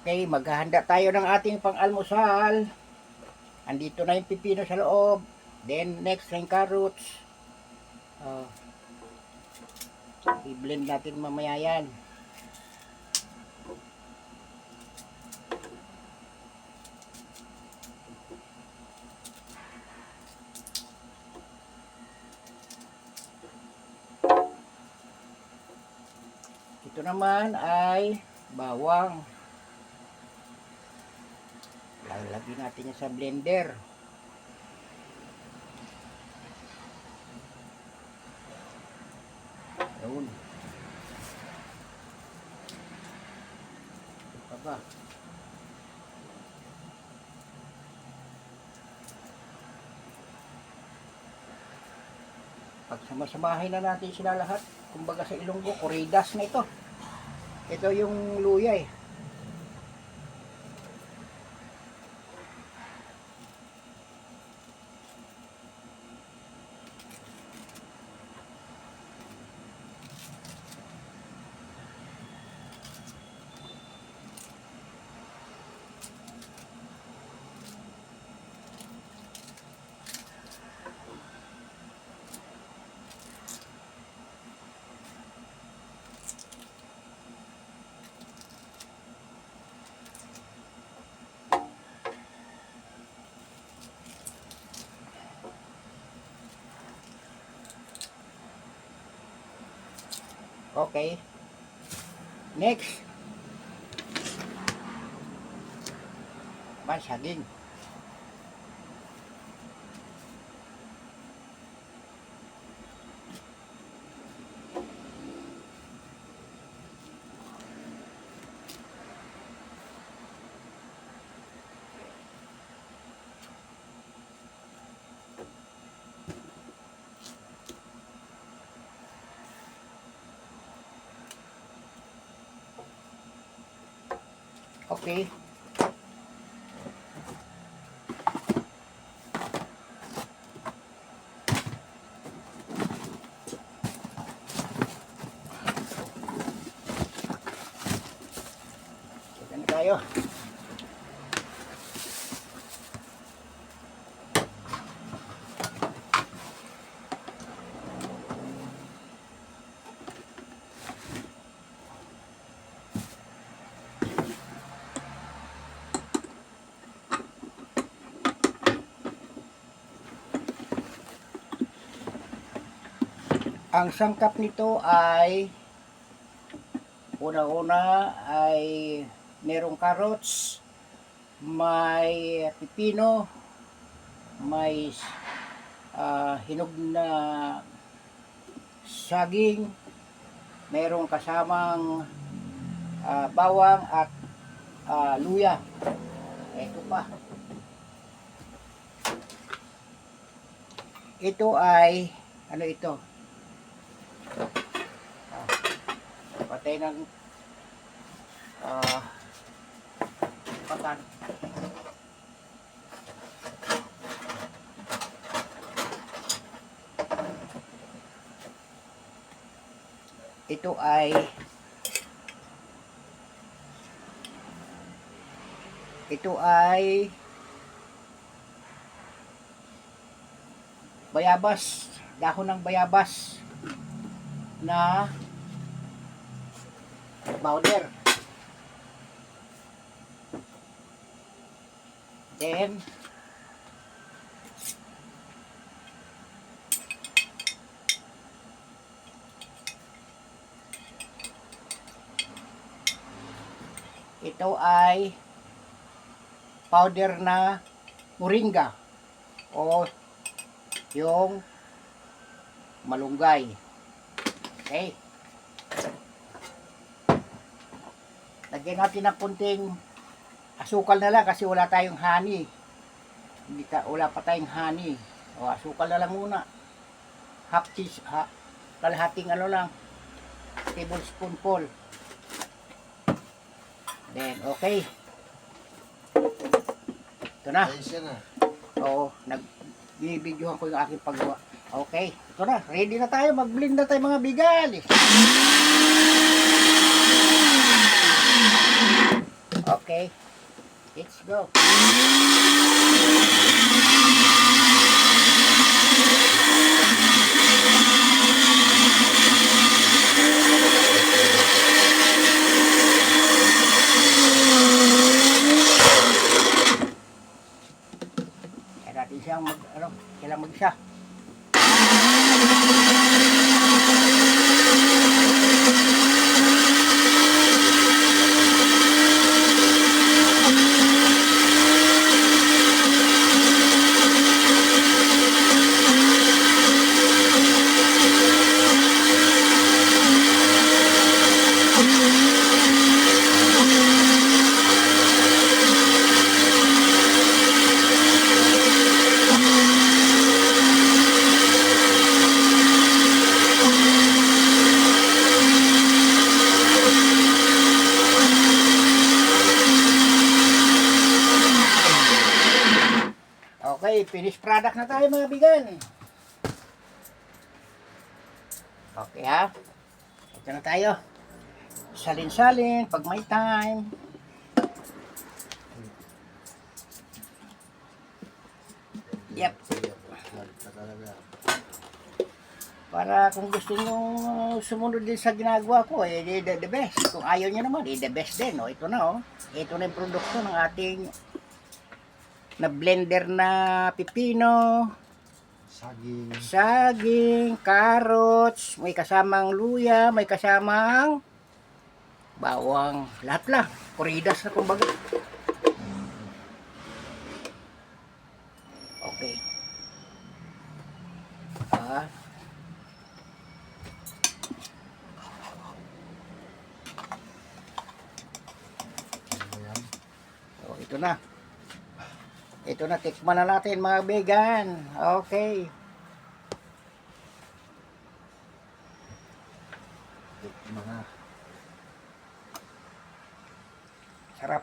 Okay, maghahanda tayo ng ating pang-almusal. Andito na yung pipino sa loob. Then next yung carrots. Uh, I-blend natin mamaya yan. Ito naman ay bawang. Lalagyan natin yan sa blender. Yun. Ito pa ba? Pag samasamahin na natin sila lahat, kumbaga sa Ilonggo, kuridas na ito. Ito yung luya eh. Okay. Next. Saging. Okay. Ito na tayo. Ang sangkap nito ay una-una ay merong carrots, may pipino, may hinog na saging, merong kasamang bawang at luya. Ito pa. Ito ay ano ito? Patay ng patan. Ito ay bayabas, dahon ng bayabas na powder. Then ito ay powder na moringa o yung malunggay. Okay. Lagyan natin ng kunting asukal na lang kasi wala tayong honey. Wala pa tayong honey. O asukal na lang muna. Kalahating ano lang. Tablespoonful. Then okay. Ito na. Oo, nagbibidyohan ko yung aking paggawa. Okay, ito na. Ready na tayo. Mag-blend na tayo mga bigal. Okay. Okay. Let's go. Kaya natin siyang kailangan mag-isa. Okay, finished product na tayo mga bigan. Okay ha. Ito na tayo. Salin-salin pag may time. Yep. Para kung gusto nyo sumunod din sa ginagawa ko, the best. Kung ayaw nyo naman, the best din. Oh. Ito na, oh. Ito na yung produkto ng ating na blender na pipino, saging, carrots, may kasamang luya, may kasamang bawang, lahat lang. Kuridas na kumbaga. Okay. So, ito na. Ito na, tikman na natin mga vegan. Okay. Sarap.